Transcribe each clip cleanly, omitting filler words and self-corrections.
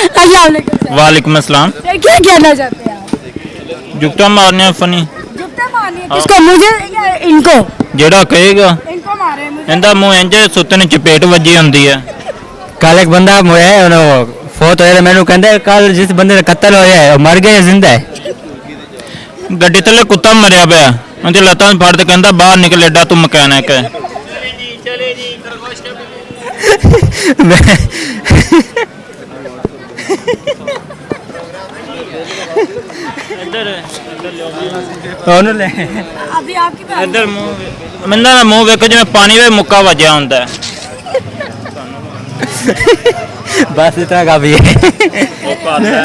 अस्सलाम वालेकुम सर। वालेकुम अस्सलाम। सर, क्या कहना चाहते हैं आप? जुगता मारने फनी जुत्ते मारने किसको, मुझे या इनको? ਜਿਹੜਾ ਕਹੇਗਾ इनको मारे मुझे। ਇਹਦਾ ਮੂੰਹ ਇੰਜ ਸੁੱਤੇ ਨੂੰ ਚਪੇਟ ਵੱਜੀ ਹੁੰਦੀ ਹੈ। कल एक बंदा मोया है उन्होंने फोत होया मैंने कहंदा कल जिस बंदे का कत्ल होया है वो मर गया या जिंदा है? ਗੱਡੀ ਥੱਲੇ ਕੁੱਤਾ ਮਰਿਆ ਪਿਆ ਉਹਦੀ ਲੱਤਾਂ ਫੜ ਕੇ ਕਹਿੰਦਾ ਬਾਹਰ ਨਿਕਲ ਐਡਾ ਤੂੰ ਮਕੈਨਿਕ ਹੈ। ਉਹਨੂੰ ਲੈ अभी आपकी बात। ਇੱਧਰ ਮੂੰਹ ਮੰਦਾ ਦਾ ਮੂੰਹ ਵੇਖੋ ਜਿਵੇਂ ਪਾਣੀ ਵਿੱਚ ਮੁੱਕਾ ਵੱਜਿਆ ਹੁੰਦਾ ਹੈ। बस इतना काफी है। ਉਹ ਕਰਦਾ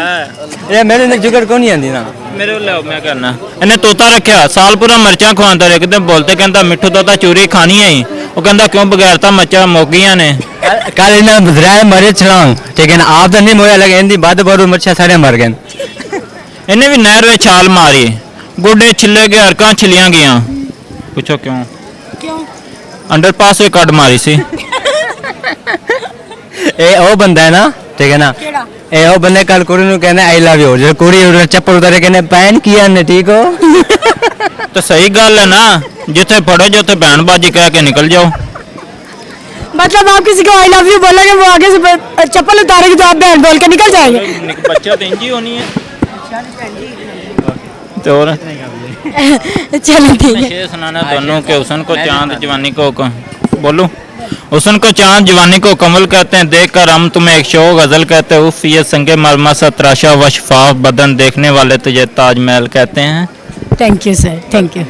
ये मेरे ने जुगड़ कौन नहीं आंदी ना ਮੇਰੇ ਕੋਲ ਲਿਆਓ ਮੈਂ ਕਰਨਾ। ਇਹਨੇ ਤੋਤਾ ਰੱਖਿਆ ਸਾਲ ਪੂਰਾ ਮਿਰਚਾਂ ਖਵਾਉਂਦਾ ਰਿਹਾ ਕਿਤੇ ਬੋਲਤੇ ਕਹਿੰਦਾ ਮਿੱਠੂ ਤੋਤਾ ਚੂਰੀ ਖਾਣੀ ਹੈ ਉਹ ਕਹਿੰਦਾ ਕਿਉਂ ਬਗੈਰ ਤਾਂ ਮੱਚਾਂ ਮੁੱਕ ਗਈਆਂ ਨੇ। कल इन्हें बजराए मरे छलांग ठीक है ना आप तो नहीं मोया लगे इनकी बद बरू मच्छा सारे मर गए। ਇਹਨੇ ਵੀ ਨਹਿਰ ਵਿੱਚ ਛਾਲ ਮਾਰੀ ਗੋਡੇ ਛਿੱਲੇ ਗਏ ਹਰਕਾਂ ਛਿਲੀਆਂ ਗਈਆਂ। ਪੁੱਛੋ ਕਿਉਂ? क्यों? ਅੰਡਰਪਾਸ ਵਿੱਚ ਕੱਢ ਮਾਰੀ ਸੀ। ए ओ बंदा है ना ठीक है ना केड़ा? ए ओ बंदे कल कुड़ी नु कहने आई लव यू जो कुड़ी चप्पल उतारे कहने पैन किया ने ठीक हो। ਤਾਂ ਸਹੀ ਗੱਲ ਹੈ ਨਾ ਜਿੱਥੇ ਫੜੋ ਜੋ ਉੱਥੇ ਬਹਿਣਬਾਜੀ ਕਹਿ ਕੇ ਨਿਕਲ ਜਾਓ। मतलब आप किसी को आई लव यू बोलेंगे वो आगे से चप्पल उतारेगी तो आप बहन बोल के निकल जाएंगे। ਬੱਚਾ ਤਾਂ ਇੰਜ ਹੀ ਹੋਣੀ ਹੈ। ਤੇ ਹੋਰ चलो ठीक है। शेर सुनाना दोनों के हुस्न को चांद जवानी को बोलो हुस्न को चांद जवानी को कमल कहते हैं देख कर हम तुम्हें एक शो गजल कहते हैं उफ ये संगे मलमा सा तराशा व शफाफ बदन देखने वाले तुझे ताजमहल कहते हैं। Thank you sir, thank you.